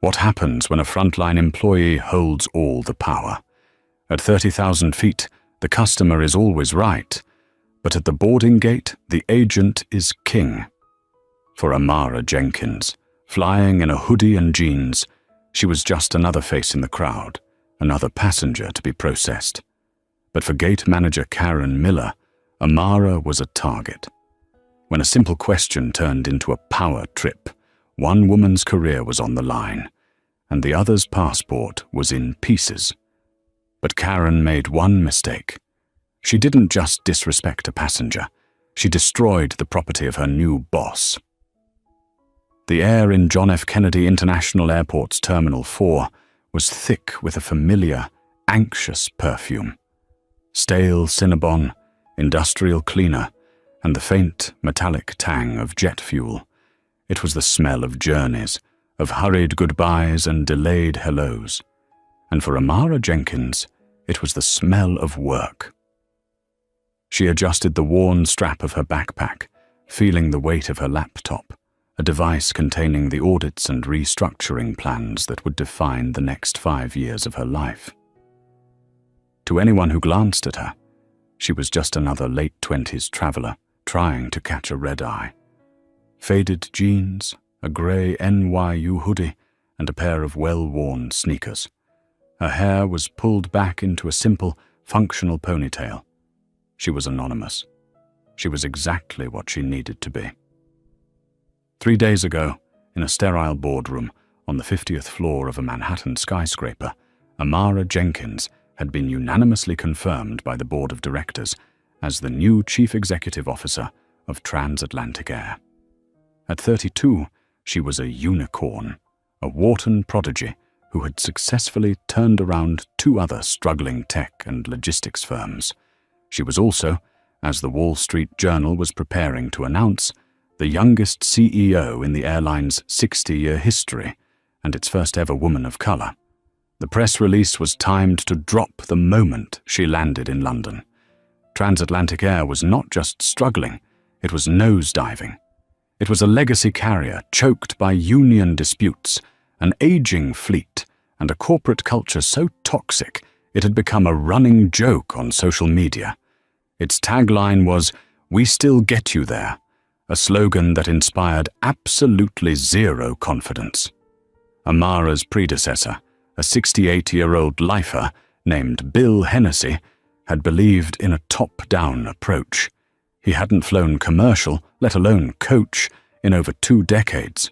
What happens when a frontline employee holds all the power? At 30,000 feet, the customer is always right, but at the boarding gate, the agent is king. For Amara Jenkins, flying in a hoodie and jeans, she was just another face in the crowd, another passenger to be processed. But for gate manager Karen Miller, Amara was a target. When a simple question turned into a power trip, one woman's career was on the line, and the other's passport was in pieces. But Karen made one mistake. She didn't just disrespect a passenger, she destroyed the property of her new boss. The air in John F. Kennedy International Airport's Terminal 4 was thick with a familiar, anxious perfume. Stale Cinnabon, industrial cleaner, and the faint, metallic tang of jet fuel. It was the smell of journeys, of hurried goodbyes and delayed hellos. And for Amara Jenkins, it was the smell of work. She adjusted the worn strap of her backpack, feeling the weight of her laptop, a device containing the audits and restructuring plans that would define the next 5 years of her life. To anyone who glanced at her, she was just another late-20s traveler trying to catch a red-eye. Faded jeans, a grey NYU hoodie, and a pair of well-worn sneakers. Her hair was pulled back into a simple, functional ponytail. She was anonymous. She was exactly what she needed to be. 3 days ago, in a sterile boardroom on the 50th floor of a Manhattan skyscraper, Amara Jenkins had been unanimously confirmed by the board of directors as the new chief executive officer of Transatlantic Air. At 32, she was a unicorn, a Wharton prodigy who had successfully turned around 2 other struggling tech and logistics firms. She was also, as the Wall Street Journal was preparing to announce, the youngest CEO in the airline's 60-year history and its first ever woman of color. The press release was timed to drop the moment she landed in London. Transatlantic Air was not just struggling, it was nosediving. It was a legacy carrier choked by union disputes, an aging fleet, and a corporate culture so toxic it had become a running joke on social media. Its tagline was, "We still get you there," a slogan that inspired absolutely zero confidence. Amara's predecessor, a 68-year-old lifer named Bill Hennessy, had believed in a top-down approach. He hadn't flown commercial, let alone coach, in over 2 decades.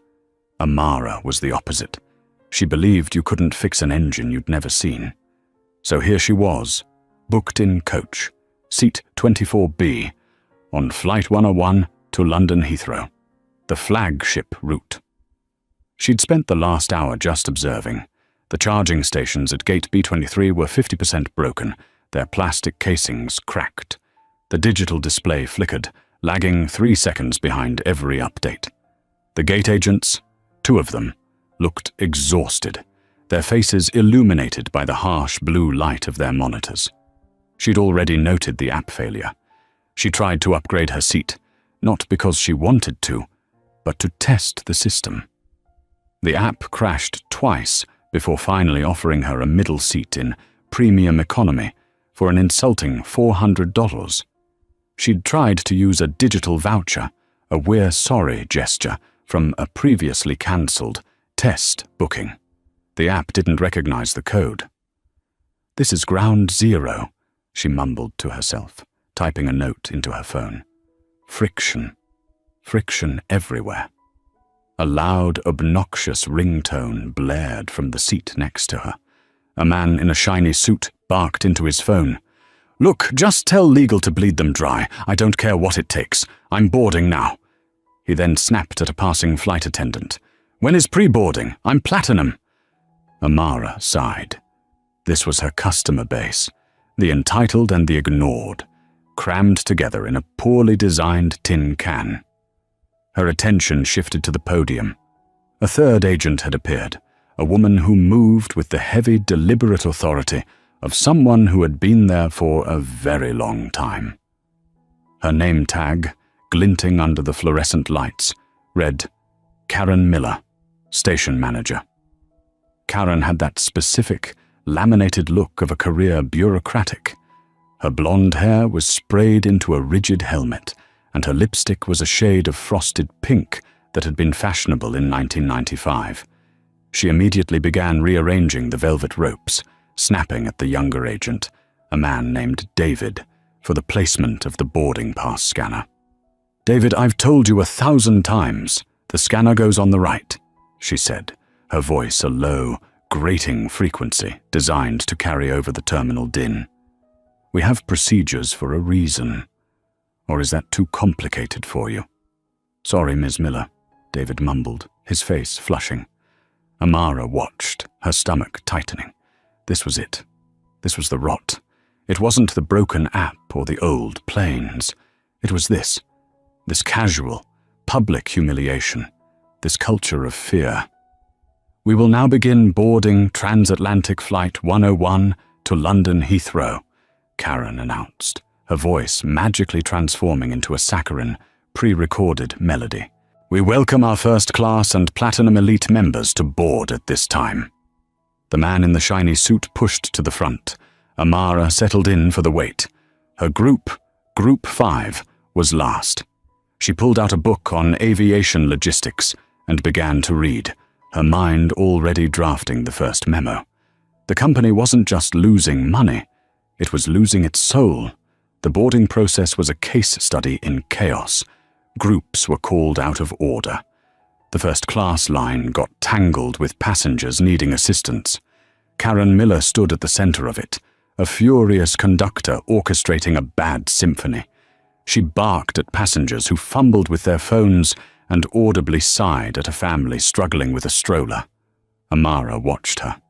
Amara was the opposite. She believed you couldn't fix an engine you'd never seen. So here she was, booked in coach, seat 24B, on Flight 101 to London Heathrow, the flagship route. She'd spent the last hour just observing. The charging stations at gate B23 were 50% broken, their plastic casings cracked. The digital display flickered, lagging 3 seconds behind every update. The gate agents, 2 of them, looked exhausted, their faces illuminated by the harsh blue light of their monitors. She'd already noted the app failure. She tried to upgrade her seat, not because she wanted to, but to test the system. The app crashed twice before finally offering her a middle seat in premium economy for an insulting $400. She'd tried to use a digital voucher, a "we're sorry" gesture from a previously cancelled test booking. The app didn't recognize the code. "This is ground zero," she mumbled to herself, typing a note into her phone. Friction. Friction everywhere. A loud, obnoxious ringtone blared from the seat next to her. A man in a shiny suit barked into his phone. "Look, just tell legal to bleed them dry. I don't care what it takes. I'm boarding now." He then snapped at a passing flight attendant. "When is pre-boarding? I'm platinum." Amara sighed. This was her customer base, the entitled and the ignored, crammed together in a poorly designed tin can. Her attention shifted to the podium. A third agent had appeared, a woman who moved with the heavy, deliberate authority of someone who had been there for a very long time. Her name tag, glinting under the fluorescent lights, read, Karen Miller, Station Manager. Karen had that specific, laminated look of a career bureaucratic. Her blonde hair was sprayed into a rigid helmet, and her lipstick was a shade of frosted pink that had been fashionable in 1995. She immediately began rearranging the velvet ropes, snapping at the younger agent, a man named David, for the placement of the boarding pass scanner. "David, I've told you 1,000 times. The scanner goes on the right," she said, her voice a low, grating frequency designed to carry over the terminal din. "We have procedures for a reason. Or is that too complicated for you?" "Sorry, Ms. Miller," David mumbled, his face flushing. Amara watched, her stomach tightening. This was it. This was the rot. It wasn't the broken app or the old planes. It was this casual, public humiliation, this culture of fear. "We will now begin boarding Transatlantic Flight 101 to London Heathrow," Karen announced, her voice magically transforming into a saccharine, pre-recorded melody. "We welcome our first-class and Platinum Elite members to board at this time." The man in the shiny suit pushed to the front. Amara settled in for the wait. Her group, Group 5, was last. She pulled out a book on aviation logistics and began to read, her mind already drafting the first memo. The company wasn't just losing money, it was losing its soul. The boarding process was a case study in chaos. Groups were called out of order. The first-class line got tangled with passengers needing assistance. Karen Miller stood at the center of it, a furious conductor orchestrating a bad symphony. She barked at passengers who fumbled with their phones and audibly sighed at a family struggling with a stroller. Amara watched her.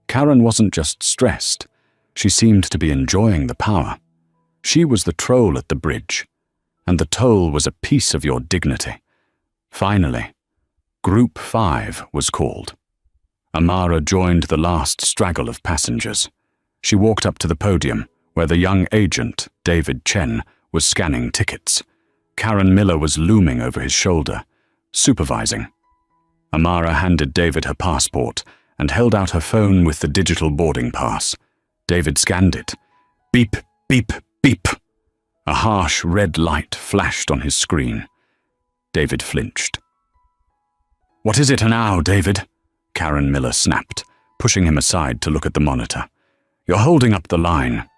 Karen wasn't just stressed. She seemed to be enjoying the power. She was the troll at the bridge, and the toll was a piece of your dignity. Finally, Group 5 was called. Amara joined the last straggle of passengers. She walked up to the podium, where the young agent, David Chen, was scanning tickets. Karen Miller was looming over his shoulder, supervising. Amara handed David her passport and held out her phone with the digital boarding pass. David scanned it. Beep, beep, beep. A harsh red light flashed on his screen. David flinched. "What is it now, David?" Karen Miller snapped, pushing him aside to look at the monitor. "You're holding up the line."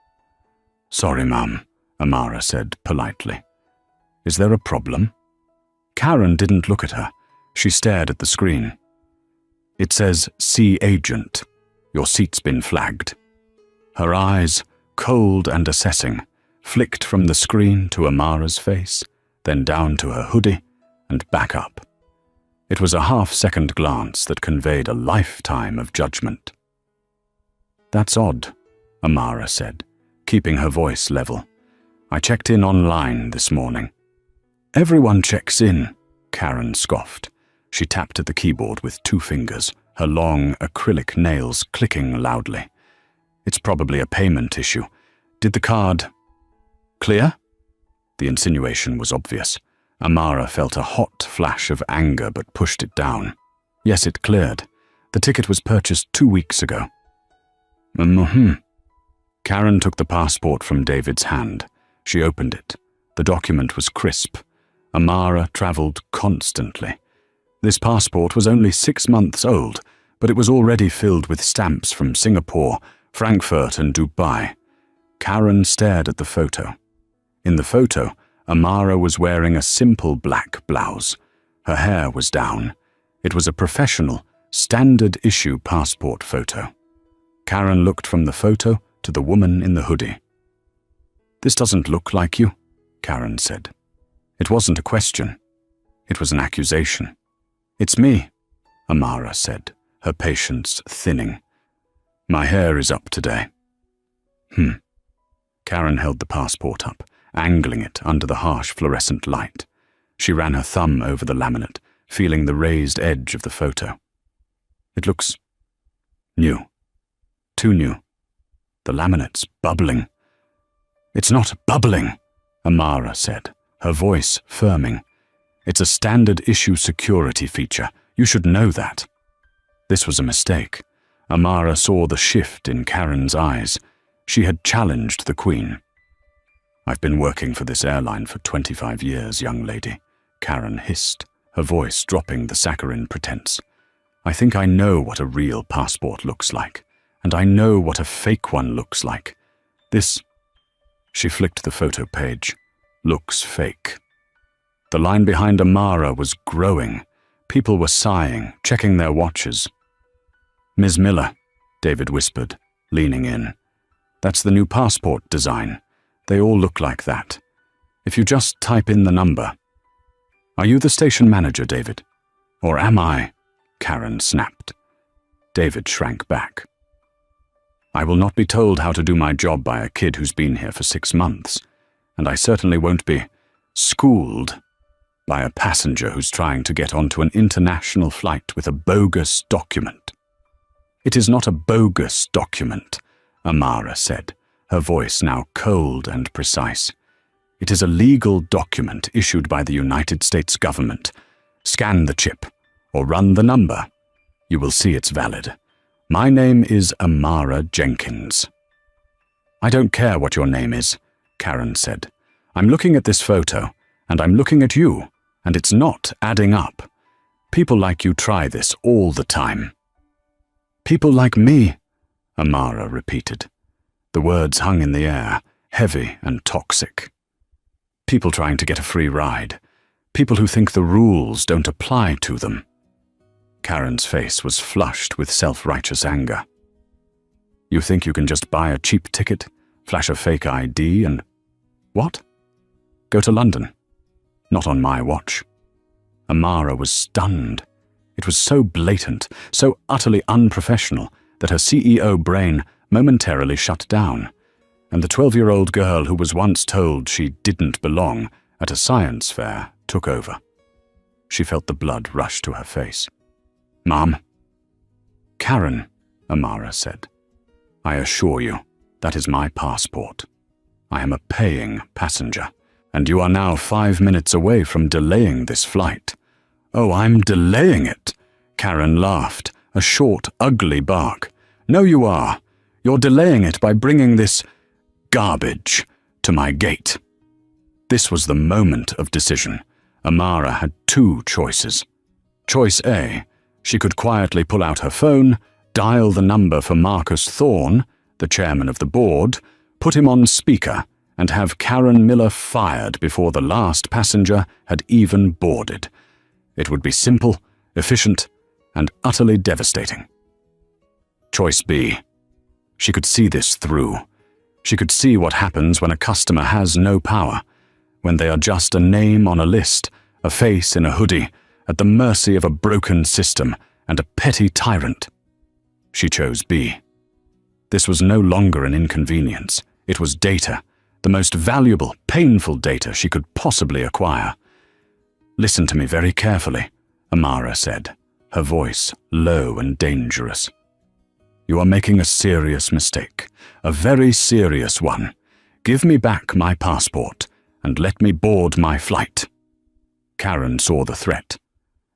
"Sorry, Mum," Amara said politely. "Is there a problem?" Karen didn't look at her. She stared at the screen. "It says, see agent. Your seat's been flagged." Her eyes, cold and assessing, flicked from the screen to Amara's face, then down to her hoodie, and back up. It was a half-second glance that conveyed a lifetime of judgment. "That's odd," Amara said, keeping her voice level. "I checked in online this morning." "Everyone checks in," Karen scoffed. She tapped at the keyboard with 2 fingers, her long acrylic nails clicking loudly. "It's probably a payment issue. Did the card clear?" The insinuation was obvious. Amara felt a hot flash of anger but pushed it down. "Yes, it cleared. The ticket was purchased 2 weeks ago." Karen took the passport from David's hand. She opened it. The document was crisp. Amara traveled constantly. This passport was only 6 months old, but it was already filled with stamps from Singapore, Frankfurt, and Dubai. Karen stared at the photo. In the photo, Amara was wearing a simple black blouse. Her hair was down. It was a professional, standard-issue passport photo. Karen looked from the photo to the woman in the hoodie. "This doesn't look like you," Karen said. It wasn't a question. It was an accusation. "It's me," Amara said, her patience thinning. "My hair is up today." Karen held the passport up, angling it under the harsh fluorescent light. She ran her thumb over the laminate, feeling the raised edge of the photo. "It looks new. Too new. The laminate's bubbling." "It's not bubbling," Amara said, her voice firming. "It's a standard issue security feature. You should know that." This was a mistake. Amara saw the shift in Karen's eyes. She had challenged the Queen. "I've been working for this airline for 25 years, young lady," Karen hissed, her voice dropping the saccharine pretense. "I think I know what a real passport looks like, and I know what a fake one looks like. This," she flicked the photo page, "looks fake." The line behind Amara was growing. People were sighing, checking their watches. "Ms. Miller," David whispered, leaning in. "That's the new passport design. They all look like that. If you just type in the number." "Are you the station manager, David? Or am I?" Karen snapped. David shrank back. "I will not be told how to do my job by a kid who's been here for 6 months, and I certainly won't be schooled by a passenger who's trying to get onto an international flight with a bogus document." "It is not a bogus document," Amara said, her voice now cold and precise. "It is a legal document issued by the United States government. Scan the chip, or run the number. You will see it's valid. My name is Amara Jenkins." "I don't care what your name is," Karen said. "I'm looking at this photo, and I'm looking at you, and it's not adding up. People like you try this all the time." "People like me," Amara repeated. The words hung in the air, heavy and toxic. "People trying to get a free ride. People who think the rules don't apply to them." Karen's face was flushed with self-righteous anger. "You think you can just buy a cheap ticket, flash a fake ID and—" "What?" "Go to London. Not on my watch." Amara was stunned. It was so blatant, so utterly unprofessional, that her CEO brain momentarily shut down, and the 12-year-old girl who was once told she didn't belong at a science fair took over. She felt the blood rush to her face. "Mom?" "Karen," Amara said. "I assure you, that is my passport. I am a paying passenger, and you are now 5 minutes away from delaying this flight." "Oh, I'm delaying it," Karen laughed, a short, ugly bark. "No, you are. You're delaying it by bringing this garbage to my gate." This was the moment of decision. Amara had 2 choices. Choice A, she could quietly pull out her phone, dial the number for Marcus Thorne, the chairman of the board, put him on speaker, and have Karen Miller fired before the last passenger had even boarded. It would be simple, efficient, and utterly devastating. Choice B. She could see this through. She could see what happens when a customer has no power, when they are just a name on a list, a face in a hoodie, at the mercy of a broken system and a petty tyrant. She chose B. This was no longer an inconvenience. It was data, the most valuable, painful data she could possibly acquire. "Listen to me very carefully," Amara said, her voice low and dangerous. "You are making a serious mistake, a very serious one. Give me back my passport and let me board my flight." Karen saw the threat,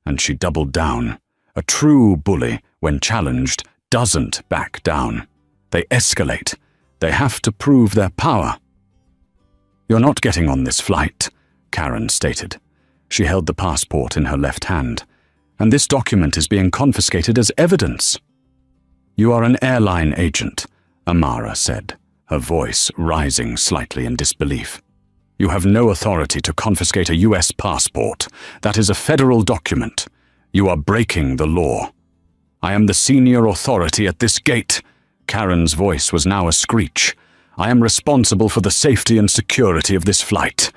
and she doubled down. A true bully, when challenged, doesn't back down. They escalate. They have to prove their power. "You're not getting on this flight," Karen stated. She held the passport in her left hand, "and this document is being confiscated as evidence." "You are an airline agent," Amara said, her voice rising slightly in disbelief. "You have no authority to confiscate a U.S. passport. That is a federal document. You are breaking the law. I am the senior authority at this gate." Karen's voice was now a screech. "I am responsible for the safety and security of this flight.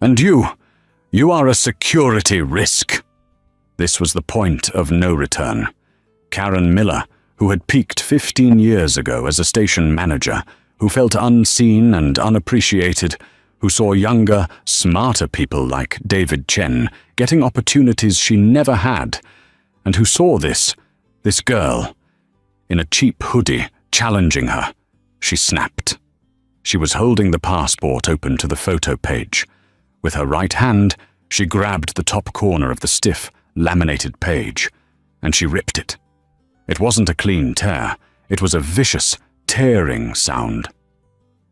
And you are a security risk." This was the point of no return. Karen Miller, who had peaked 15 years ago as a station manager, who felt unseen and unappreciated, who saw younger, smarter people like David Chen getting opportunities she never had, and who saw this girl, in a cheap hoodie, challenging her. She snapped. She was holding the passport open to the photo page. With her right hand, she grabbed the top corner of the stiff, laminated page, and she ripped it. It wasn't a clean tear. It was a vicious, tearing sound.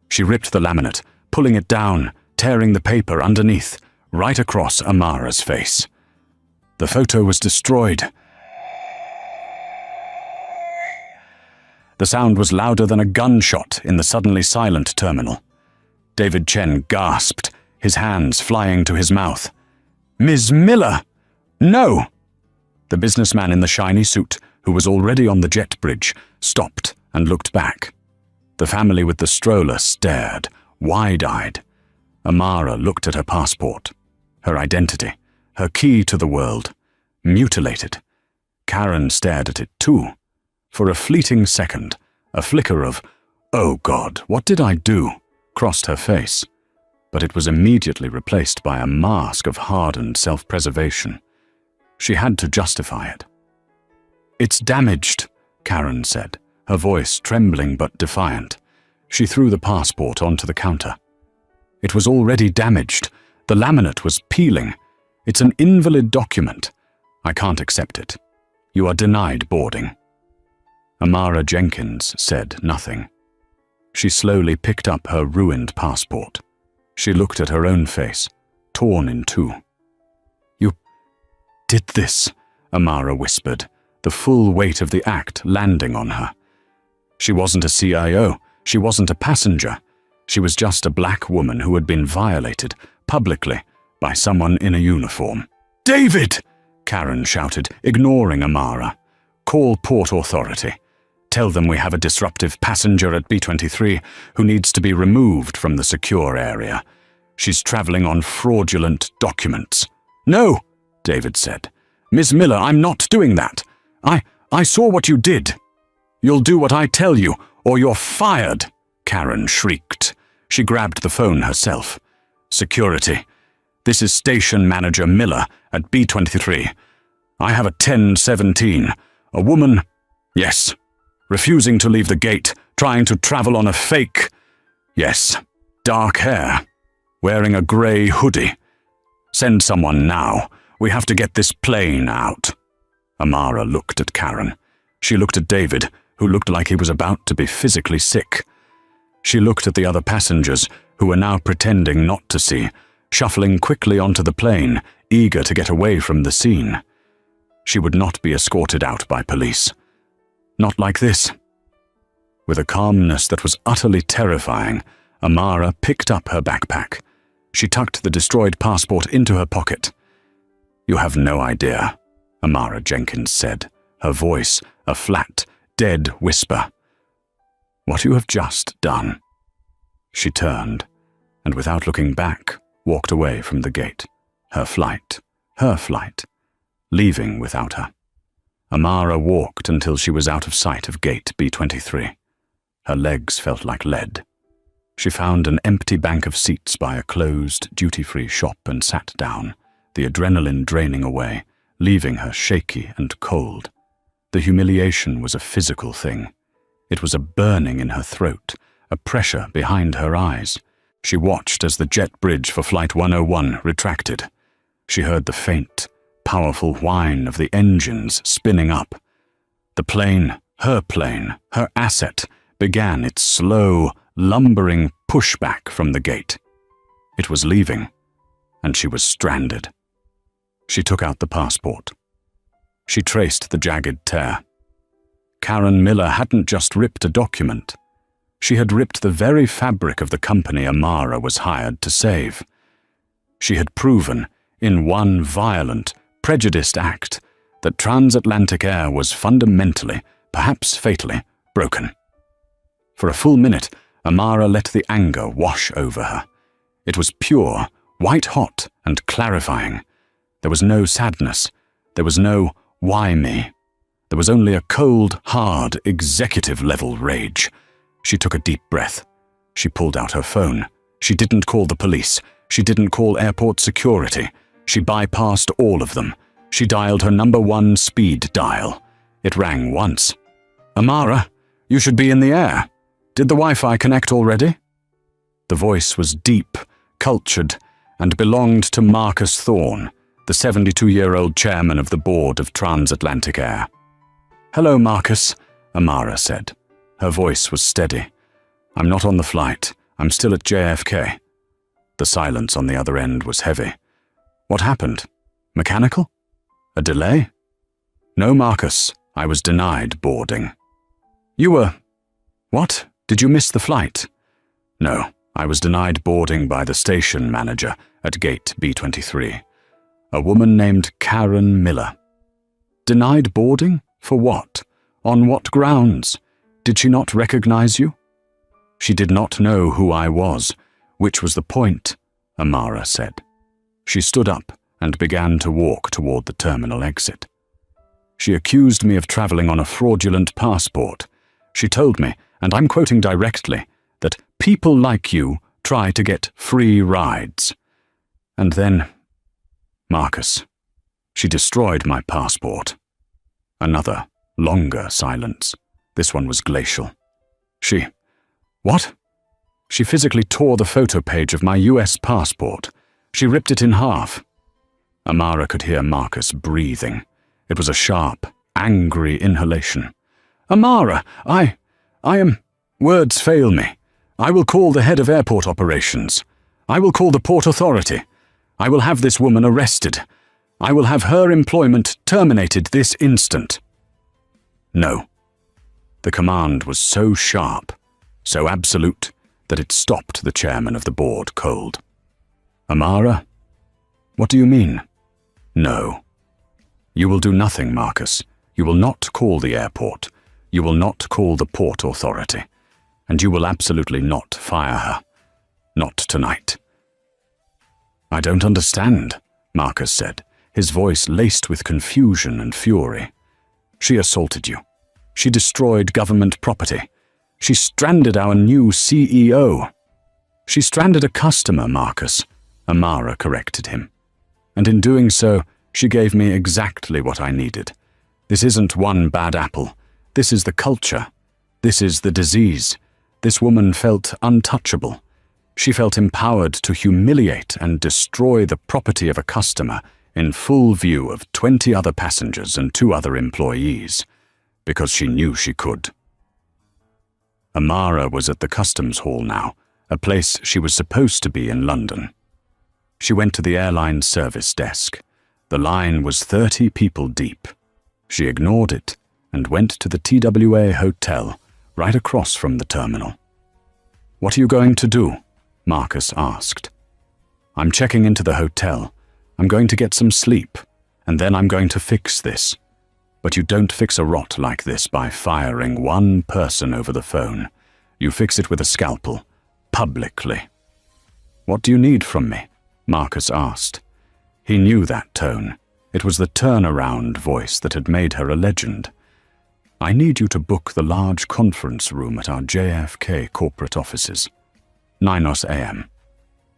She ripped the laminate, pulling it down, tearing the paper underneath, right across Amara's face. The photo was destroyed. The sound was louder than a gunshot in the suddenly silent terminal. David Chen gasped, his hands flying to his mouth. "Ms. Miller! No!" The businessman in the shiny suit, who was already on the jet bridge, stopped and looked back. The family with the stroller stared, wide-eyed. Amara looked at her passport, her identity, her key to the world, mutilated. Karen stared at it too. For a fleeting second, a flicker of, "Oh God, what did I do?" crossed her face, but it was immediately replaced by a mask of hardened self-preservation. She had to justify it. "It's damaged," Karen said, her voice trembling but defiant. She threw the passport onto the counter. "It was already damaged. The laminate was peeling. It's an invalid document. I can't accept it. You are denied boarding." Amara Jenkins said nothing. She slowly picked up her ruined passport. She looked at her own face, torn in two. "You did this," Amara whispered, the full weight of the act landing on her. She wasn't a CIO. She wasn't a passenger. She was just a black woman who had been violated, publicly, by someone in a uniform. "David!" Karen shouted, ignoring Amara. "Call Port Authority. Tell them we have a disruptive passenger at B-23 who needs to be removed from the secure area. She's traveling on fraudulent documents." "No," David said. "Ms. Miller, I'm not doing that. I saw what you did." "You'll do what I tell you, or you're fired," Karen shrieked. She grabbed the phone herself. "Security. This is Station Manager Miller at B-23. I have a 1017. A woman, yes, refusing to leave the gate, trying to travel on a fake, yes, dark hair, wearing a grey hoodie. Send someone now. We have to get this plane out." Amara looked at Karen. She looked at David, who looked like he was about to be physically sick. She looked at the other passengers, who were now pretending not to see, shuffling quickly onto the plane, eager to get away from the scene. She would not be escorted out by police. Not like this. With a calmness that was utterly terrifying, Amara picked up her backpack. She tucked the destroyed passport into her pocket. "You have no idea," Amara Jenkins said, her voice a flat, dead whisper. "What you have just done." She turned, and without looking back, walked away from the gate. Her flight, leaving without her. Amara walked until she was out of sight of gate B-23. Her legs felt like lead. She found an empty bank of seats by a closed, duty-free shop and sat down, the adrenaline draining away, leaving her shaky and cold. The humiliation was a physical thing. It was a burning in her throat, a pressure behind her eyes. She watched as the jet bridge for Flight 101 retracted. She heard the faint, powerful whine of the engines spinning up. The plane, her asset, began its slow, lumbering pushback from the gate. It was leaving, and she was stranded. She took out the passport. She traced the jagged tear. Karen Miller hadn't just ripped a document. She had ripped the very fabric of the company Amara was hired to save. She had proven, in one violent, prejudiced act, that transatlantic air was fundamentally, perhaps fatally, broken. For a full minute, Amara let the anger wash over her. It was pure, white-hot, and clarifying. There was no sadness. There was no "why me?" There was only a cold, hard, executive-level rage. She took a deep breath. She pulled out her phone. She didn't call the police. She didn't call airport security. She bypassed all of them. She dialed her #1 speed dial. It rang once. "Amara, you should be in the air. Did the Wi-Fi connect already?" The voice was deep, cultured, and belonged to Marcus Thorne, the 72-year-old chairman of the board of Transatlantic Air. "Hello, Marcus," Amara said. Her voice was steady. "I'm not on the flight. I'm still at JFK." The silence on the other end was heavy. "What happened? Mechanical? A delay?" "No, Marcus. I was denied boarding." "You were... What? Did you miss the flight?" "No. I was denied boarding by the station manager at gate B23. A woman named Karen Miller." "Denied boarding? For what? On what grounds? Did she not recognize you?" "She did not know who I was, which was the point," Amara said. She stood up and began to walk toward the terminal exit. "She accused me of traveling on a fraudulent passport. She told me, and I'm quoting directly, that people like you try to get free rides. And then, Marcus, she destroyed my passport." Another, longer silence. This one was glacial. What? "She physically tore the photo page of my US passport. She ripped it in half." Amara could hear Marcus breathing. It was a sharp, angry inhalation. "Amara, I am... Words fail me. I will call the head of airport operations. I will call the Port Authority. I will have this woman arrested. I will have her employment terminated this instant." "No." The command was so sharp, so absolute, that it stopped the chairman of the board cold. "Amara? What do you mean?" "No. You will do nothing, Marcus. You will not call the airport. You will not call the Port Authority. And you will absolutely not fire her. Not tonight." "I don't understand," Marcus said, his voice laced with confusion and fury. "She assaulted you. She destroyed government property. She stranded our new CEO." "She stranded a customer, Marcus," Amara corrected him. "And in doing so, she gave me exactly what I needed. This isn't one bad apple. This is the culture. This is the disease. This woman felt untouchable. She felt empowered to humiliate and destroy the property of a customer in full view of 20 other passengers and 2 other employees, because she knew she could." Amara was at the customs hall now, a place she was supposed to be in London. She went to the airline service desk. The line was 30 people deep. She ignored it and went to the TWA hotel, right across from the terminal. "What are you going to do?" Marcus asked. "I'm checking into the hotel. I'm going to get some sleep, and then I'm going to fix this. But you don't fix a rot like this by firing one person over the phone. You fix it with a scalpel, publicly." "What do you need from me?" Marcus asked. He knew that tone. It was the turnaround voice that had made her a legend. "I need you to book the large conference room at our JFK corporate offices. 9 a.m.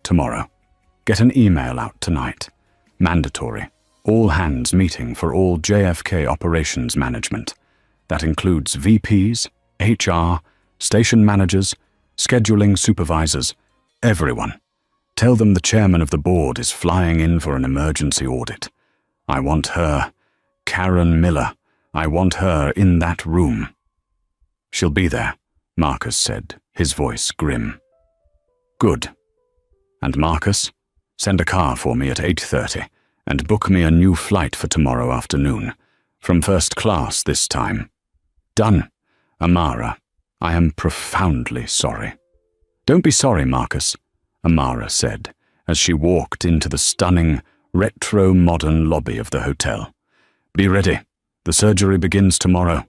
tomorrow. Get an email out tonight. Mandatory. All hands meeting for all JFK operations management. That includes VPs, HR, station managers, scheduling supervisors, everyone. Tell them the chairman of the board is flying in for an emergency audit. I want her, Karen Miller. I want her in that room." "She'll be there," Marcus said, his voice grim. "Good. And Marcus, send a car for me at 8:30 and book me a new flight for tomorrow afternoon, from first class this time." "Done. Amara, I am profoundly sorry." "Don't be sorry, Marcus," Amara said, as she walked into the stunning, retro-modern lobby of the hotel. "Be ready. The surgery begins tomorrow."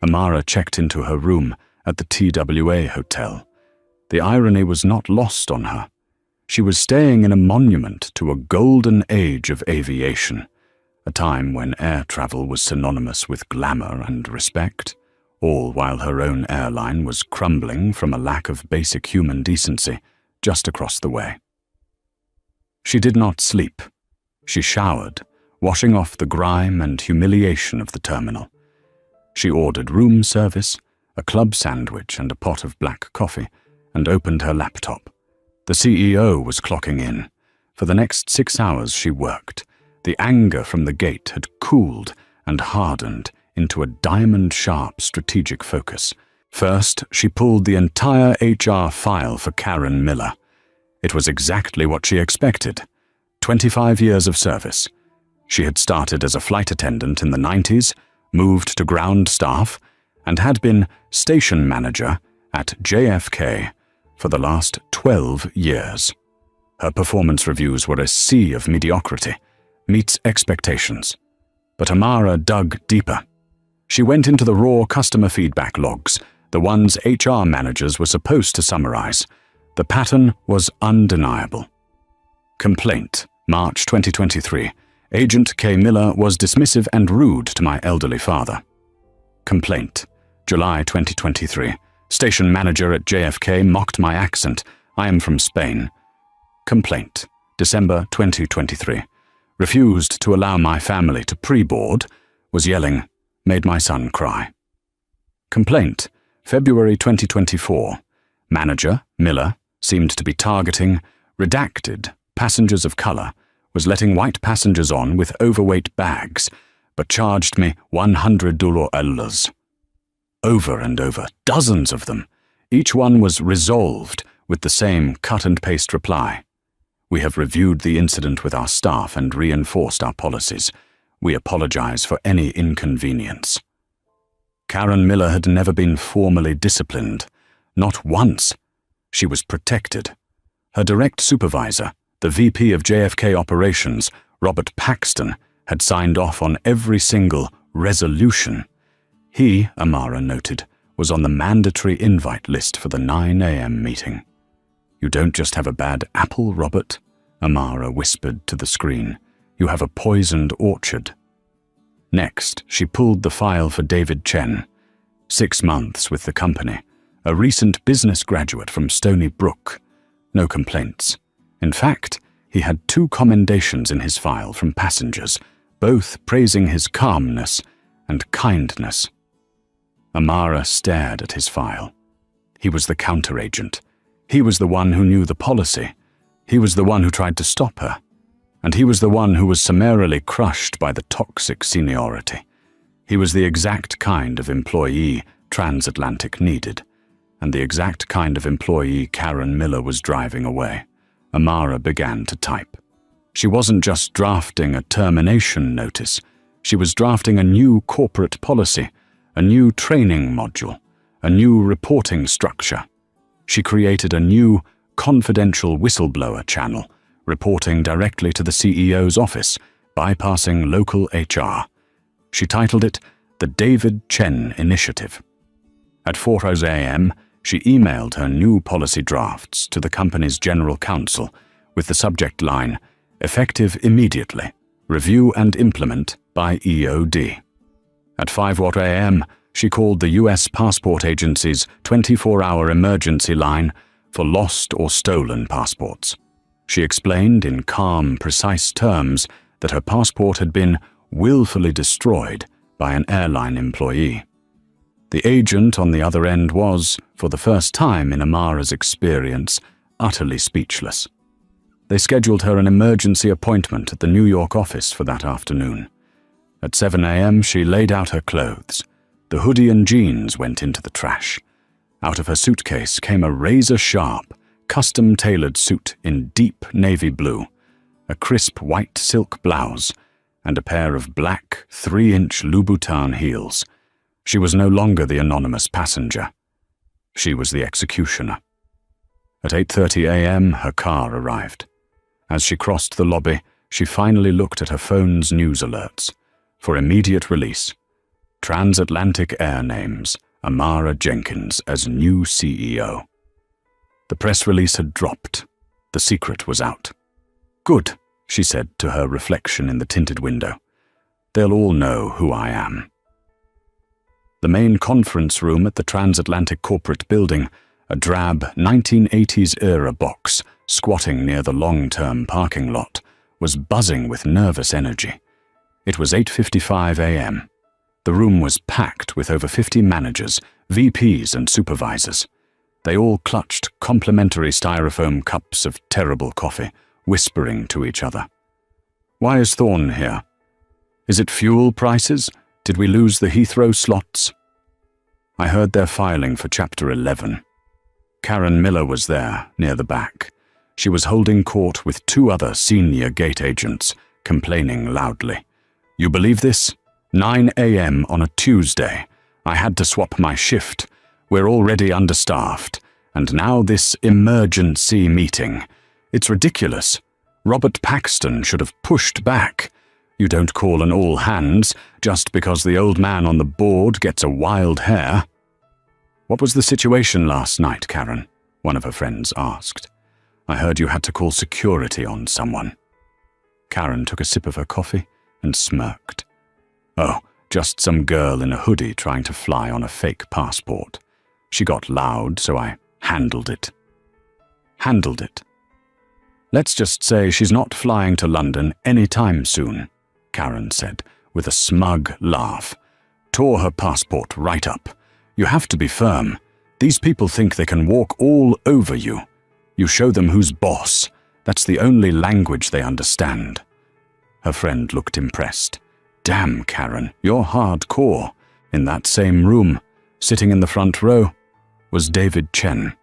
Amara checked into her room at the TWA hotel. The irony was not lost on her. She was staying in a monument to a golden age of aviation, a time when air travel was synonymous with glamour and respect, all while her own airline was crumbling from a lack of basic human decency just across the way. She did not sleep. She showered, washing off the grime and humiliation of the terminal. She ordered room service, a club sandwich and a pot of black coffee, and opened her laptop. The CEO was clocking in. For the next 6 hours she worked. The anger from the gate had cooled and hardened into a diamond-sharp strategic focus. First, she pulled the entire HR file for Karen Miller. It was exactly what she expected. 25 years of service. She had started as a flight attendant in the 90s, moved to ground staff, and had been station manager at JFK for the last 12 years. Her performance reviews were a sea of mediocrity, meets expectations. But Amara dug deeper. She went into the raw customer feedback logs, the ones HR managers were supposed to summarize. The pattern was undeniable. Complaint, March 2023. Agent K. Miller was dismissive and rude to my elderly father. Complaint, July 2023. Station manager at JFK mocked my accent. I am from Spain. Complaint, December 2023. Refused to allow my family to pre-board, was yelling, made my son cry. Complaint, February 2024. Manager, Miller, seemed to be targeting redacted passengers of color, was letting white passengers on with overweight bags, but charged me $100. Over and over, dozens of them. Each one was resolved with the same cut-and-paste reply. We have reviewed the incident with our staff and reinforced our policies. We apologize for any inconvenience. Karen Miller had never been formally disciplined. Not once. She was protected. Her direct supervisor, the VP of JFK Operations, Robert Paxton, had signed off on every single resolution. He, Amara noted, was on the mandatory invite list for the 9 a.m. meeting. You don't just have a bad apple, Robert, Amara whispered to the screen. You have a poisoned orchard. Next, she pulled the file for David Chen. 6 months with the company. A recent business graduate from Stony Brook. No complaints. In fact, he had 2 commendations in his file from passengers, both praising his calmness and kindness. Amara stared at his file. He was the counteragent. He was the one who knew the policy. He was the one who tried to stop her. And he was the one who was summarily crushed by the toxic seniority. He was the exact kind of employee Transatlantic needed, and the exact kind of employee Karen Miller was driving away. Amara began to type. She wasn't just drafting a termination notice. She was drafting a new corporate policy, a new training module, a new reporting structure. She created a new confidential whistleblower channel, reporting directly to the CEO's office, bypassing local HR. She titled it the David Chen Initiative. At 4:00 a.m., she emailed her new policy drafts to the company's general counsel with the subject line, effective immediately, review and implement by EOD. At 5:00 a.m., she called the U.S. Passport Agency's 24-hour emergency line for lost or stolen passports. She explained in calm, precise terms that her passport had been willfully destroyed by an airline employee. The agent on the other end was, for the first time in Amara's experience, utterly speechless. They scheduled her an emergency appointment at the New York office for that afternoon. At 7 a.m., she laid out her clothes. The hoodie and jeans went into the trash. Out of her suitcase came a razor-sharp, custom-tailored suit in deep navy blue, a crisp white silk blouse, and a pair of black 3-inch Louboutin heels. She was no longer the anonymous passenger. She was the executioner. At 8:30 a.m., her car arrived. As she crossed the lobby, she finally looked at her phone's news alerts. For immediate release, Transatlantic Air names Amara Jenkins as new CEO. The press release had dropped. The secret was out. Good, she said to her reflection in the tinted window. They'll all know who I am. The main conference room at the Transatlantic Corporate Building, a drab 1980s-era box squatting near the long-term parking lot, was buzzing with nervous energy. It was 8:55 a.m. The room was packed with over 50 managers, VPs and supervisors. They all clutched complimentary styrofoam cups of terrible coffee, whispering to each other. Why is Thorne here? Is it fuel prices? Did we lose the Heathrow slots? I heard their filing for Chapter 11. Karen Miller was there, near the back. She was holding court with 2 other senior gate agents, complaining loudly. You believe this? 9 a.m. on a Tuesday. I had to swap my shift. We're already understaffed. And now this emergency meeting. It's ridiculous. Robert Paxton should have pushed back. You don't call an all-hands just because the old man on the board gets a wild hair. What was the situation last night, Karen? One of her friends asked. I heard you had to call security on someone. Karen took a sip of her coffee and smirked. Oh, just some girl in a hoodie trying to fly on a fake passport. She got loud, so I handled it. Handled it. Let's just say she's not flying to London any time soon, Karen said, with a smug laugh. Tore her passport right up. You have to be firm. These people think they can walk all over you. You show them who's boss. That's the only language they understand. Her friend looked impressed. Damn, Karen, you're hardcore. In that same room, sitting in the front row, was David Chen.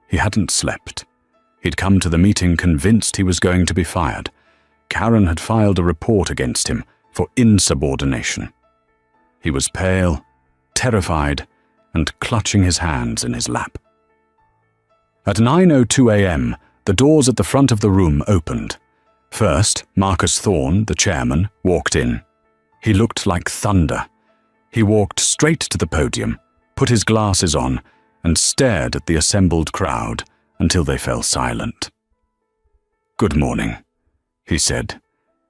He hadn't slept. He'd come to the meeting convinced he was going to be fired. Karen had filed a report against him for insubordination. He was pale, terrified, and clutching his hands in his lap. At 9:02 a.m., the doors at the front of the room opened. First, Marcus Thorne, the chairman, walked in. He looked like thunder. He walked straight to the podium, put his glasses on, and stared at the assembled crowd until they fell silent. Good morning, he said,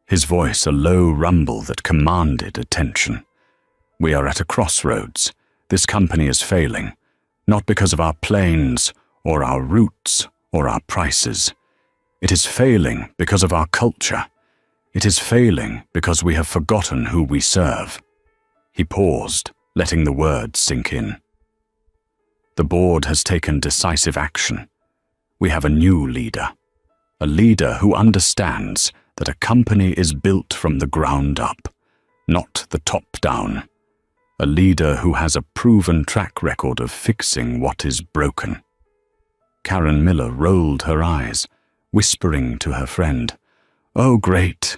his voice a low rumble that commanded attention. We are at a crossroads. This company is failing, not because of our planes or our routes or our prices. It is failing because of our culture. It is failing because we have forgotten who we serve. He paused, letting the words sink in. The board has taken decisive action. We have a new leader, a leader who understands that a company is built from the ground up, not the top down. A leader who has a proven track record of fixing what is broken. Karen Miller rolled her eyes, whispering to her friend, Oh, great.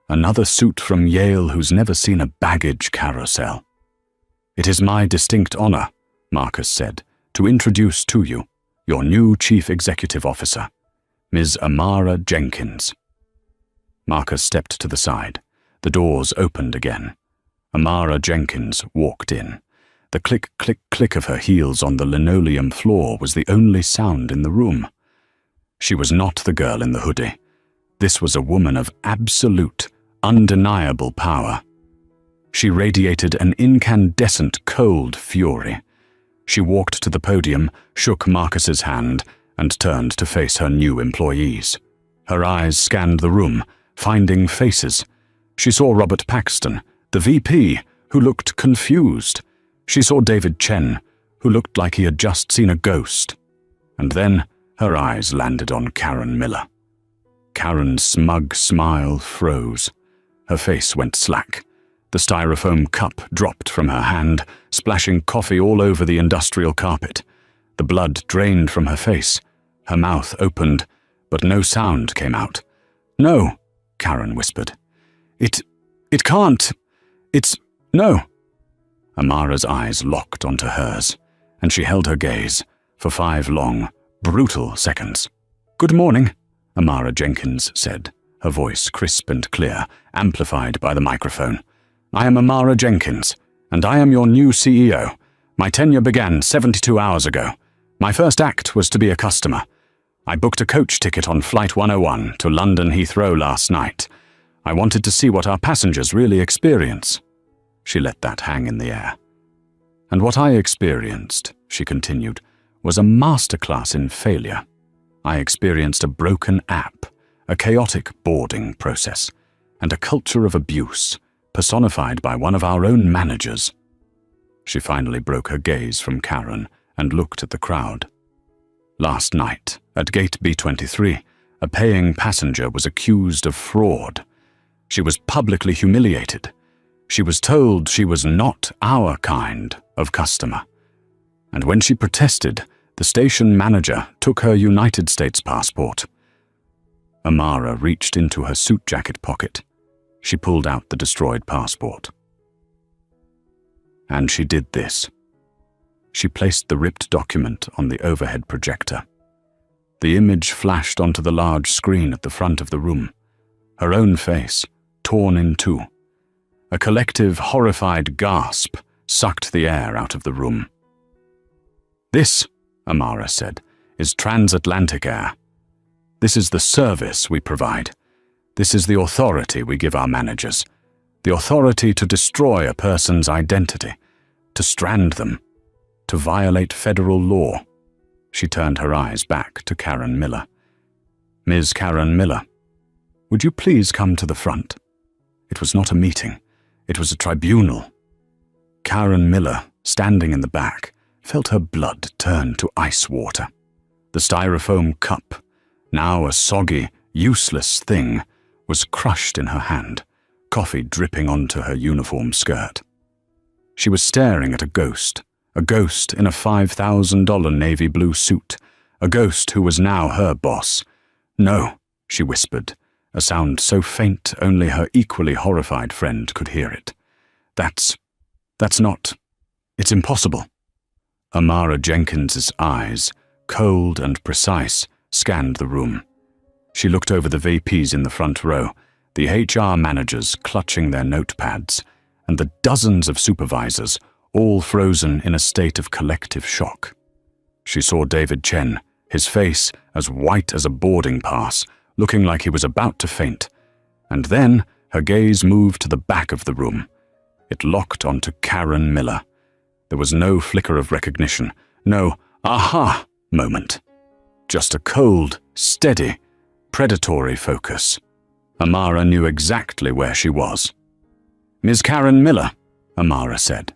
Another suit from Yale who's never seen a baggage carousel. It is my distinct honor, Marcus said, to introduce to you your new Chief Executive Officer, Ms. Amara Jenkins. Marcus stepped to the side. The doors opened again. Amara Jenkins walked in. The click, click, click of her heels on the linoleum floor was the only sound in the room. She was not the girl in the hoodie. This was a woman of absolute, undeniable power. She radiated an incandescent cold fury. She walked to the podium, shook Marcus's hand, and turned to face her new employees. Her eyes scanned the room, finding faces. She saw Robert Paxton, the VP, who looked confused. She saw David Chen, who looked like he had just seen a ghost. And then her eyes landed on Karen Miller. Karen's smug smile froze. Her face went slack. The styrofoam cup dropped from her hand, splashing coffee all over the industrial carpet. The blood drained from her face. Her mouth opened, but no sound came out. No, Karen whispered. It can't. No. Amara's eyes locked onto hers, and she held her gaze for 5 long, brutal seconds. Good morning, Amara Jenkins said, her voice crisp and clear, amplified by the microphone. I am Amara Jenkins, and I am your new CEO. My tenure began 72 hours ago. My first act was to be a customer. I booked a coach ticket on Flight 101 to London Heathrow last night. I wanted to see what our passengers really experience. She let that hang in the air. And what I experienced, she continued, was a masterclass in failure. I experienced a broken app, a chaotic boarding process, and a culture of abuse, personified by one of our own managers. She finally broke her gaze from Karen and looked at the crowd. Last night, at Gate B23, a paying passenger was accused of fraud. She was publicly humiliated. She was told she was not our kind of customer. And when she protested, the station manager took her United States passport. Amara reached into her suit jacket pocket. She pulled out the destroyed passport. And she did this. She placed the ripped document on the overhead projector. The image flashed onto the large screen at the front of the room. Her own face, torn in two. A collective, horrified gasp sucked the air out of the room. "This," Amara said, "is transatlantic air. This is the service we provide. This is the authority we give our managers. The authority to destroy a person's identity, to strand them, to violate federal law." She turned her eyes back to Karen Miller. "Ms. Karen Miller, would you please come to the front?" It was not a meeting. It was a tribunal. Karen Miller, standing in the back, felt her blood turn to ice water. The styrofoam cup, now a soggy, useless thing, was crushed in her hand, coffee dripping onto her uniform skirt. She was staring at a ghost in a $5,000 navy blue suit, a ghost who was now her boss. "No," she whispered, a sound so faint only her equally horrified friend could hear it. That's not... It's impossible." Amara Jenkins's eyes, cold and precise, scanned the room. She looked over the VPs in the front row, the HR managers clutching their notepads, and the dozens of supervisors, all frozen in a state of collective shock. She saw David Chen, his face as white as a boarding pass, looking like he was about to faint. And then her gaze moved to the back of the room. It locked onto Karen Miller. There was no flicker of recognition, no aha moment. Just a cold, steady, predatory focus. Amara knew exactly where she was. "Ms. Karen Miller," Amara said.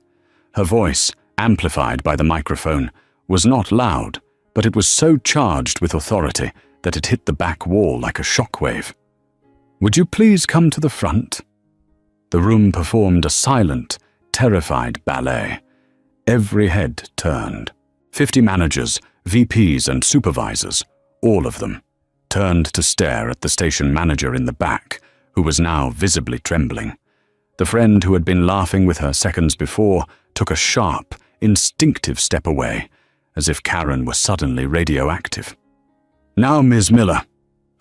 Her voice, amplified by the microphone, was not loud, but it was so charged with authority that it hit the back wall like a shockwave. "Would you please come to the front?" The room performed a silent, terrified ballet. Every head turned. 50 managers, VPs and supervisors, all of them, turned to stare at the station manager in the back, who was now visibly trembling. The friend who had been laughing with her seconds before took a sharp, instinctive step away, as if Karen were suddenly radioactive. "Now, Ms. Miller,"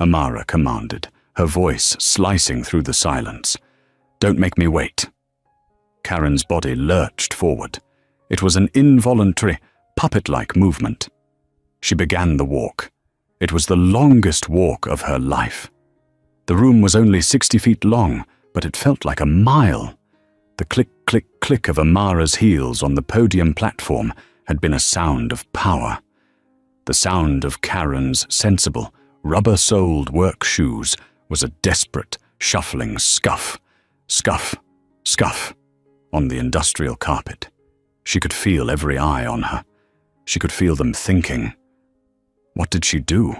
Amara commanded, her voice slicing through the silence. "Don't make me wait." Karen's body lurched forward. It was an involuntary, puppet-like movement. She began the walk. It was the longest walk of her life. The room was only 60 feet long, but it felt like a mile. The click, click, click of Amara's heels on the podium platform had been a sound of power. The sound of Karen's sensible, rubber-soled work shoes was a desperate, shuffling scuff, scuff, scuff, on the industrial carpet. She could feel every eye on her. She could feel them thinking. What did she do?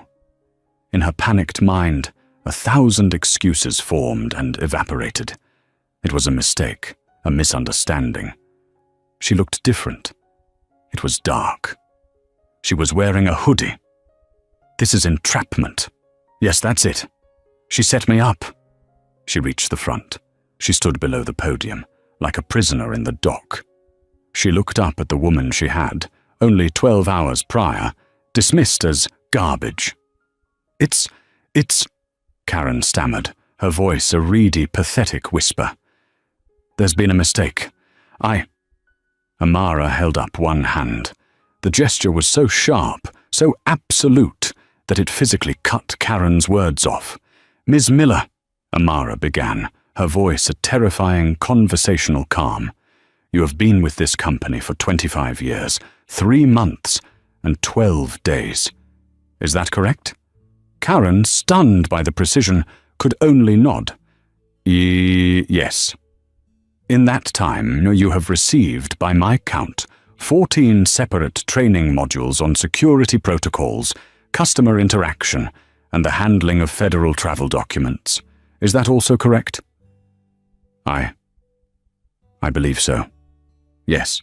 In her panicked mind, 1,000 excuses formed and evaporated. It was a mistake, a misunderstanding. She looked different. It was dark. She was wearing a hoodie. This is entrapment. Yes, that's it. She set me up. She reached the front. She stood below the podium, like a prisoner in the dock. She looked up at the woman she had, only 12 hours prior, dismissed as garbage. It's, Karen stammered, her voice a reedy, pathetic whisper. "There's been a mistake. Amara held up one hand. The gesture was so sharp, so absolute, that it physically cut Karen's words off. "Ms. Miller," Amara began, her voice a terrifying conversational calm. "You have been with this company for 25 years, 3 months, and 12 days. Is that correct?" Karen, stunned by the precision, could only nod. Yes. "In that time, you have received, by my count, 14 separate training modules on security protocols, customer interaction, and the handling of federal travel documents. Is that also correct?" I believe so. Yes.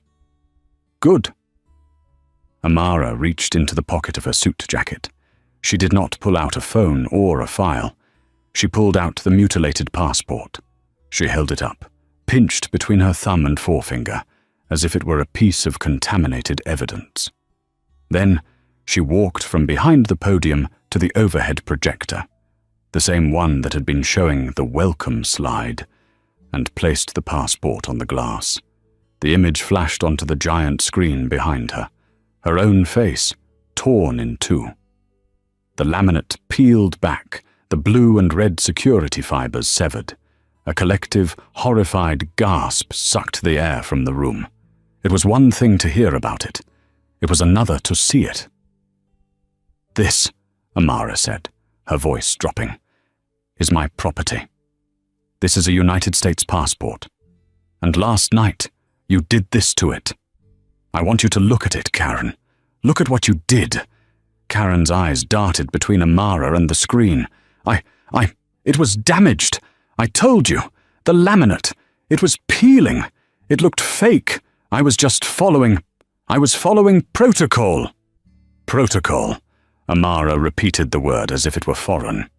Good. Amara reached into the pocket of her suit jacket. She did not pull out a phone or a file. She pulled out the mutilated passport. She held it up, pinched between her thumb and forefinger, as if it were a piece of contaminated evidence. Then she walked from behind the podium to the overhead projector, the same one that had been showing the welcome slide, and placed the passport on the glass. The image flashed onto the giant screen behind her, her own face torn in two. The laminate peeled back, the blue and red security fibers severed. A collective, horrified gasp sucked the air from the room. It was one thing to hear about it. It was another to see it. "This," Amara said, her voice dropping, "is my property. This is a United States passport. And last night, you did this to it. I want you to look at it, Karen. Look at what you did." Karen's eyes darted between Amara and the screen. It was damaged. I told you. The laminate. It was peeling. It looked fake. I was following protocol." "Protocol." Amara repeated the word as if it were foreign.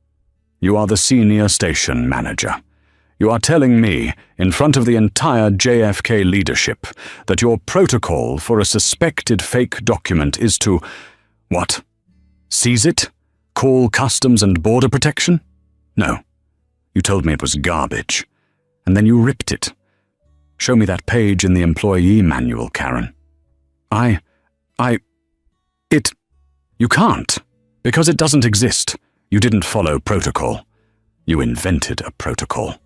"You are the senior station manager. You are telling me, in front of the entire JFK leadership, that your protocol for a suspected fake document is to, what? Seize it? Call Customs and Border Protection? No. You told me it was garbage. And then you ripped it. Show me that page in the employee manual, Karen." You can't, because it doesn't exist. You didn't follow protocol. You invented a protocol.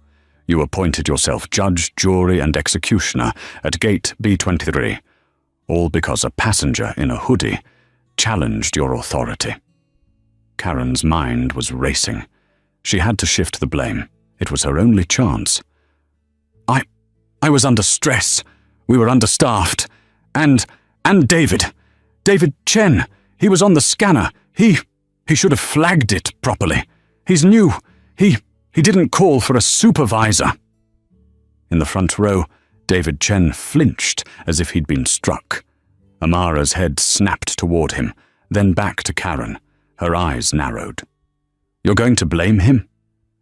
You appointed yourself judge, jury, and executioner at gate B23, all because a passenger in a hoodie challenged your authority. Karen's mind was racing. She had to shift the blame. It was her only chance. I was under stress. We were understaffed. And David Chen, he was on the scanner. He should have flagged it properly. He's new. He didn't call for a supervisor." In the front row, David Chen flinched as if he'd been struck. Amara's head snapped toward him, then back to Karen. Her eyes narrowed. "You're going to blame him?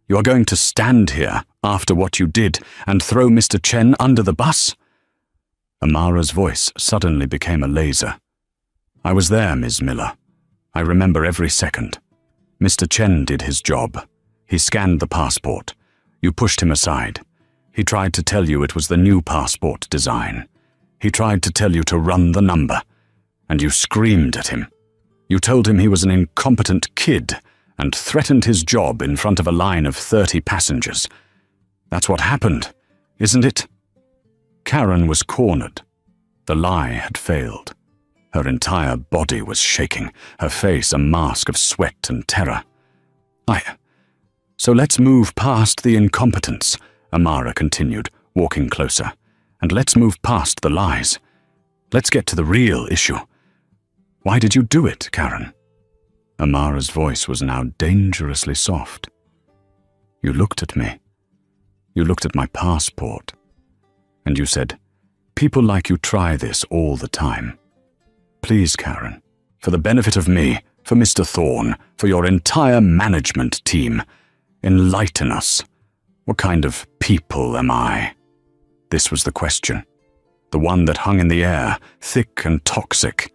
You are going to stand here after what you did and throw Mr. Chen under the bus?" Amara's voice suddenly became a laser. "I was there, Ms. Miller. I remember every second. Mr. Chen did his job. He scanned the passport. You pushed him aside. He tried to tell you it was the new passport design. He tried to tell you to run the number. And you screamed at him. You told him he was an incompetent kid and threatened his job in front of a line of 30 passengers. That's what happened, isn't it?" Karen was cornered. The lie had failed. Her entire body was shaking, her face a mask of sweat and terror. So let's move past the incompetence," Amara continued, walking closer. "And let's move past the lies. Let's get to the real issue. Why did you do it, Karen?" Amara's voice was now dangerously soft. "You looked at me. You looked at my passport. And you said, 'People like you try this all the time. Please, Karen, for the benefit of me, for Mr. Thorne, for your entire management team, enlighten us. What kind of people am I?'" This was the question, the one that hung in the air, thick and toxic.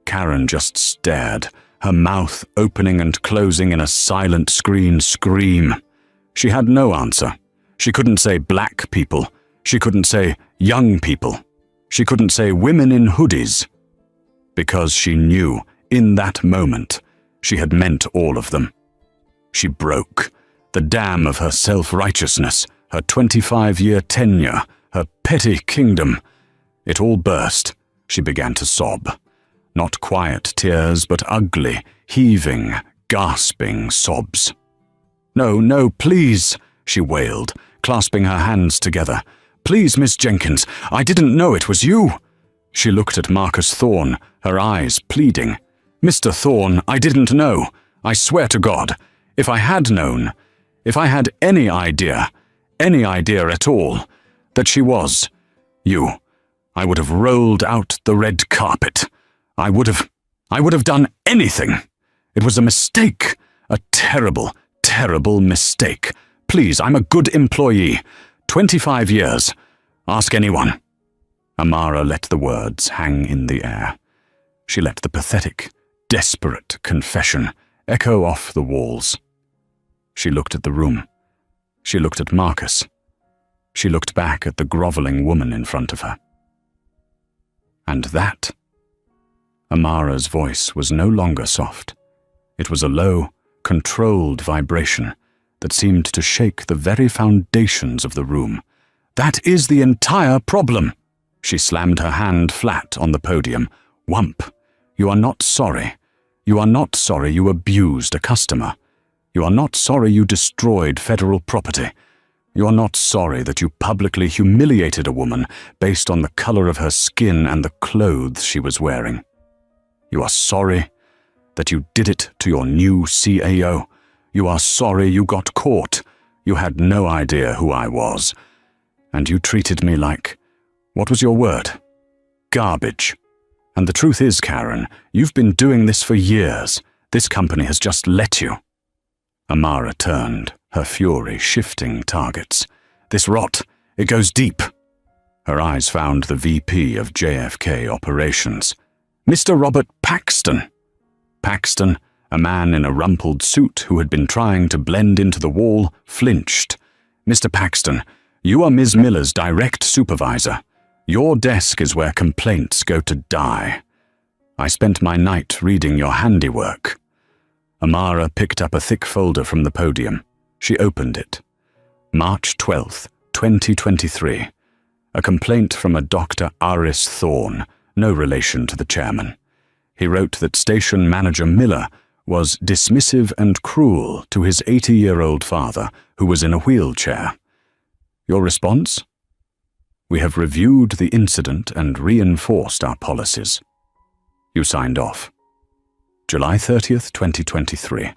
Karen just stared, her mouth opening and closing in a silent screen scream. She had no answer. She couldn't say black people. She couldn't say young people. She couldn't say women in hoodies. Because she knew, in that moment, she had meant all of them. She broke. The dam of her self-righteousness, her 25-year tenure, her petty kingdom. It all burst. She began to sob. Not quiet tears, but ugly, heaving, gasping sobs. No, please," she wailed, clasping her hands together. "Please, Miss Jenkins, I didn't know it was you." She looked at Marcus Thorne, her eyes pleading. "Mr. Thorne, I didn't know. I swear to God. If I had known, if I had any idea at all, that she was I would have rolled out the red carpet. I would have done anything. It was a mistake. A terrible, terrible mistake. Please, I'm a good employee. 25 years. Ask anyone." Amara let the words hang in the air. She let the pathetic, desperate confession echo off the walls. She looked at the room. She looked at Marcus. She looked back at the groveling woman in front of her. And that? Amara's voice was no longer soft. It was a low, controlled vibration that seemed to shake the very foundations of the room. "That is the entire problem." She slammed her hand flat on the podium. "Wump, you are not sorry. You are not sorry you abused a customer. You are not sorry you destroyed federal property. You are not sorry that you publicly humiliated a woman based on the color of her skin and the clothes she was wearing. You are sorry that you did it to your new CAO. You are sorry you got caught. You had no idea who I was. And you treated me like, what was your word? Garbage. And the truth is, Karen, you've been doing this for years. This company has just let you." Amara turned, her fury shifting targets. "This rot, it goes deep." Her eyes found the VP of JFK Operations. "Mr. Robert Paxton." Paxton, a man in a rumpled suit who had been trying to blend into the wall, flinched. "Mr. Paxton, you are Ms. Miller's direct supervisor. Your desk is where complaints go to die. I spent my night reading your handiwork." Amara picked up a thick folder from the podium. She opened it. March 12th, 2023. A complaint from a Dr. Aris Thorne, no relation to the chairman. He wrote that station manager Miller was dismissive and cruel to his 80-year-old father, who was in a wheelchair. Your response? "We have reviewed the incident and reinforced our policies." You signed off. July 30th, 2023.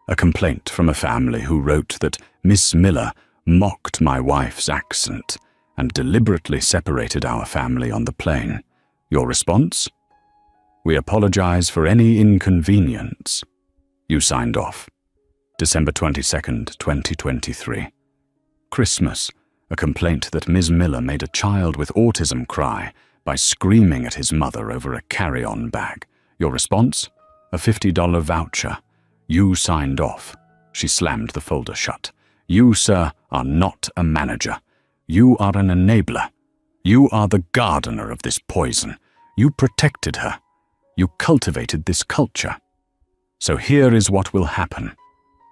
A complaint from a family who wrote that Miss Miller mocked my wife's accent and deliberately separated our family on the plane. Your response? "We apologize for any inconvenience." You signed off. December 22nd, 2023. Christmas. A complaint that Ms. Miller made a child with autism cry by screaming at his mother over a carry-on bag. Your response? A $50 voucher. You signed off. She slammed the folder shut. You, sir, are not a manager. You are an enabler. You are the gardener of this poison. You protected her. You cultivated this culture. So here is what will happen.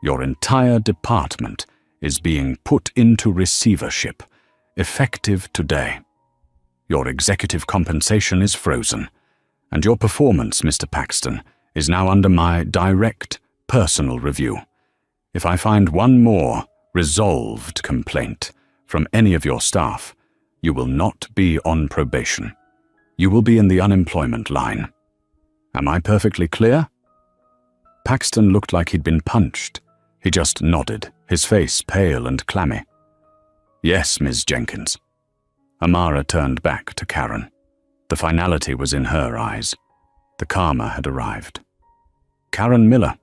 Your entire department is being put into receivership, effective today. Your executive compensation is frozen, and your performance, Mr. Paxton, is now under my direct, personal review. If I find one more resolved complaint from any of your staff, you will not be on probation. You will be in the unemployment line. Am I perfectly clear? Paxton looked like he'd been punched. He just nodded, his face pale and clammy. Yes, Ms. Jenkins. Amara turned back to Karen. The finality was in her eyes. The karma had arrived. Karen Miller,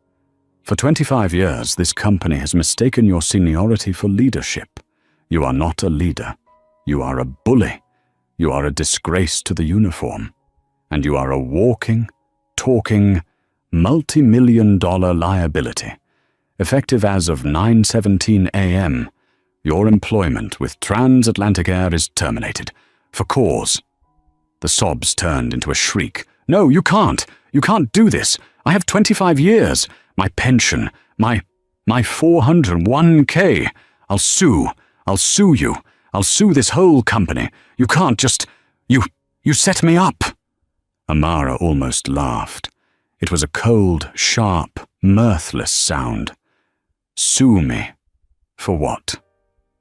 for 25 years this company has mistaken your seniority for leadership. You are not a leader. You are a bully. You are a disgrace to the uniform. And you are a walking, talking, multi-million-dollar liability. Effective as of 9:17 a.m., your employment with Transatlantic Air is terminated. For cause. The sobs turned into a shriek. No, you can't. You can't do this. I have 25 years. My pension. My 401k. I'll sue. I'll sue you. I'll sue this whole company. You can't just... You set me up. Amara almost laughed. It was a cold, sharp, mirthless sound. Sue me. For what?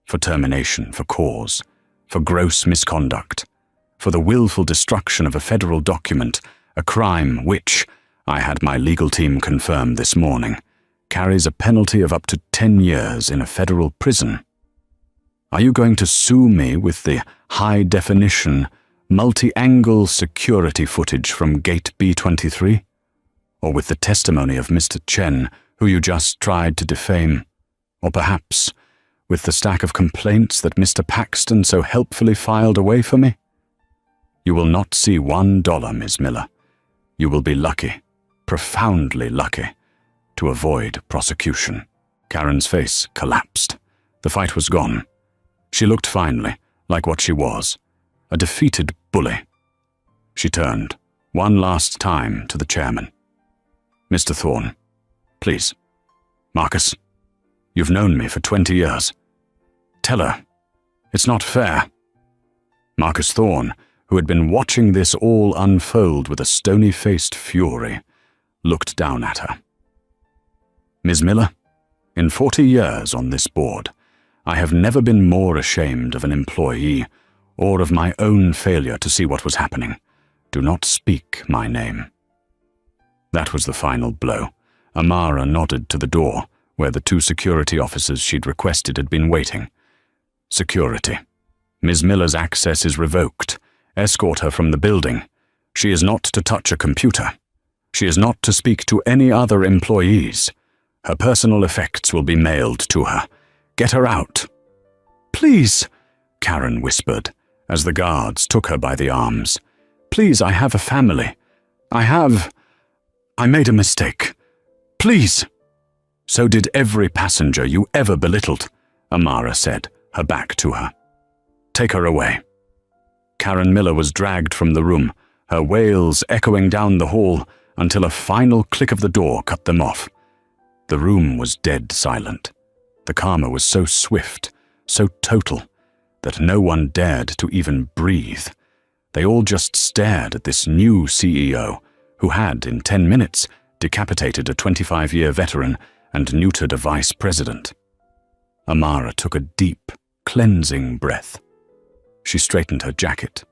For termination, for cause, for gross misconduct, for the willful destruction of a federal document, a crime which, I had my legal team confirm this morning, carries a penalty of up to 10 years in a federal prison. Are you going to sue me with the high-definition, multi-angle security footage from Gate B23? Or with the testimony of Mr. Chen, who you just tried to defame? Or perhaps with the stack of complaints that Mr. Paxton so helpfully filed away for me? You will not see $1, Ms. Miller. You will be lucky, profoundly lucky, to avoid prosecution. Karen's face collapsed. The fight was gone. She looked finally like what she was, a defeated bully. She turned, one last time, to the chairman. Mr. Thorne, please. Marcus, you've known me for 20 years. Tell her, it's not fair. Marcus Thorne, who had been watching this all unfold with a stony-faced fury, looked down at her. Ms. Miller, in 40 years on this board, I have never been more ashamed of an employee or of my own failure to see what was happening. Do not speak my name. That was the final blow. Amara nodded to the door, where the 2 security officers she'd requested had been waiting. Security. Ms. Miller's access is revoked. Escort her from the building. She is not to touch a computer. She is not to speak to any other employees. Her personal effects will be mailed to her. Get her out. Please, Karen whispered, as the guards took her by the arms. Please, I have a family. I made a mistake. Please. So did every passenger you ever belittled, Amara said, her back to her. Take her away. Karen Miller was dragged from the room, her wails echoing down the hall until a final click of the door cut them off. The room was dead silent. The karma was so swift, so total, that no one dared to even breathe. They all just stared at this new CEO, who had, in 10 minutes, decapitated a 25-year veteran and neutered a vice president. Amara took a deep, cleansing breath. She straightened her jacket.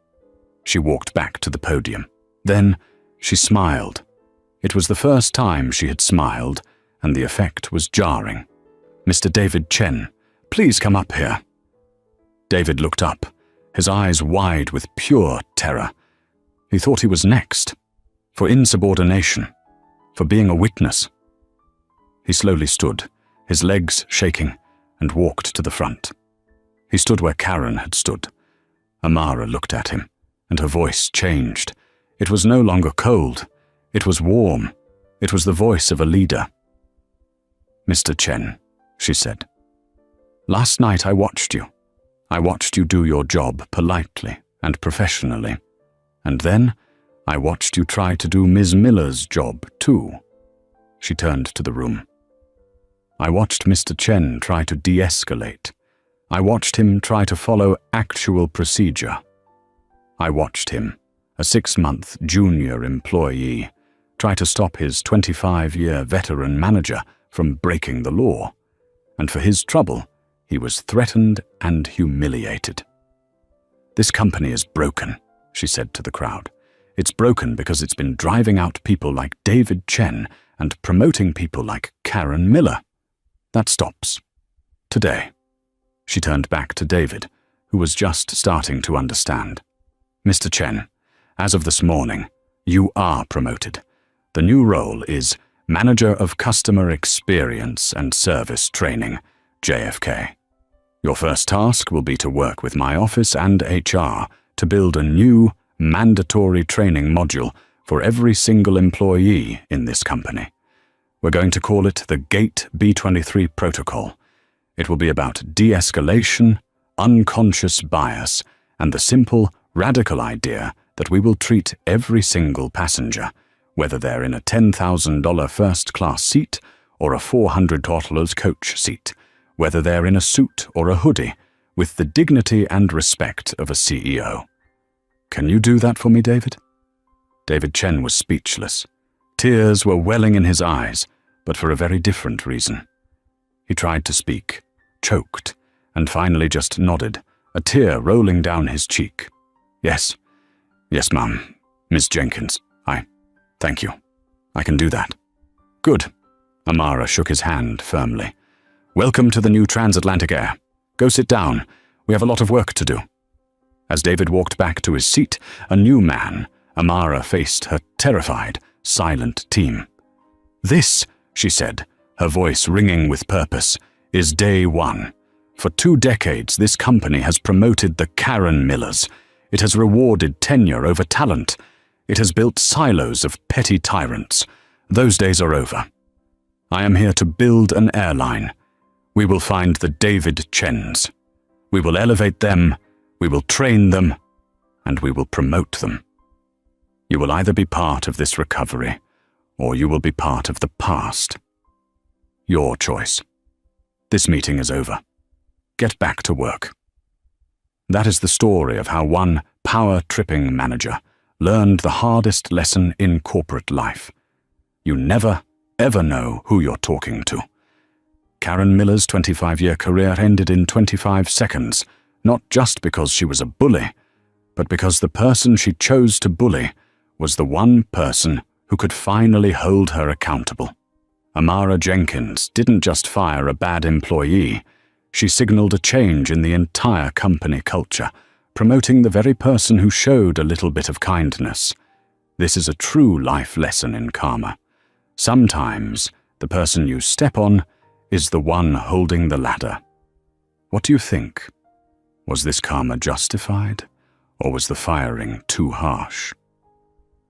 She walked back to the podium. Then she smiled. It was the first time she had smiled, and the effect was jarring. Mr. David Chen, please come up here. David looked up, his eyes wide with pure terror. He thought he was next, for insubordination, for being a witness. He slowly stood, his legs shaking, and walked to the front. He stood where Karen had stood. Amara looked at him, and her voice changed. It was no longer cold. It was warm. It was the voice of a leader. Mr. Chen, she said, last night I watched you. I watched you do your job politely and professionally. And then I watched you try to do Ms. Miller's job too. She turned to the room. I watched Mr. Chen try to de-escalate. I watched him try to follow actual procedure. I watched him, a 6-month junior employee, try to stop his 25-year veteran manager from breaking the law. And for his trouble, he was threatened and humiliated. This company is broken, she said to the crowd. It's broken because it's been driving out people like David Chen and promoting people like Karen Miller. That stops. Today. She turned back to David, who was just starting to understand. Mr. Chen, as of this morning, you are promoted. The new role is Manager of Customer Experience and Service Training, JFK. Your first task will be to work with my office and HR to build a new, mandatory training module for every single employee in this company. We're going to call it the Gate B23 Protocol. It will be about de-escalation, unconscious bias, and the simple, radical idea that we will treat every single passenger, whether they're in a $10,000 first-class seat or a $400 coach seat, whether they're in a suit or a hoodie, with the dignity and respect of a CEO. Can you do that for me, David? David Chen was speechless. Tears were welling in his eyes, but for a very different reason. He tried to speak, choked, and finally just nodded, a tear rolling down his cheek. Yes, ma'am, Miss Jenkins, thank you. I can do that. Good. Amara shook his hand firmly. Welcome to the new transatlantic air. Go sit down. We have a lot of work to do." As David walked back to his seat, a new man, Amara, faced her terrified, silent team. "This," she said, her voice ringing with purpose, "is day one. For 2 decades, this company has promoted the Karen Millers. It has rewarded tenure over talent. It has built silos of petty tyrants. Those days are over. I am here to build an airline. We will find the David Chens. We will elevate them, we will train them, and we will promote them. You will either be part of this recovery, or you will be part of the past. Your choice. This meeting is over. Get back to work." That is the story of how one power-tripping manager learned the hardest lesson in corporate life. You never, ever know who you're talking to. Karen Miller's 25-year career ended in 25 seconds, not just because she was a bully, but because the person she chose to bully was the one person who could finally hold her accountable. Amara Jenkins didn't just fire a bad employee, she signaled a change in the entire company culture, promoting the very person who showed a little bit of kindness. This is a true life lesson in karma. Sometimes the person you step on is the one holding the ladder. What do you think? Was this karma justified, or was the firing too harsh?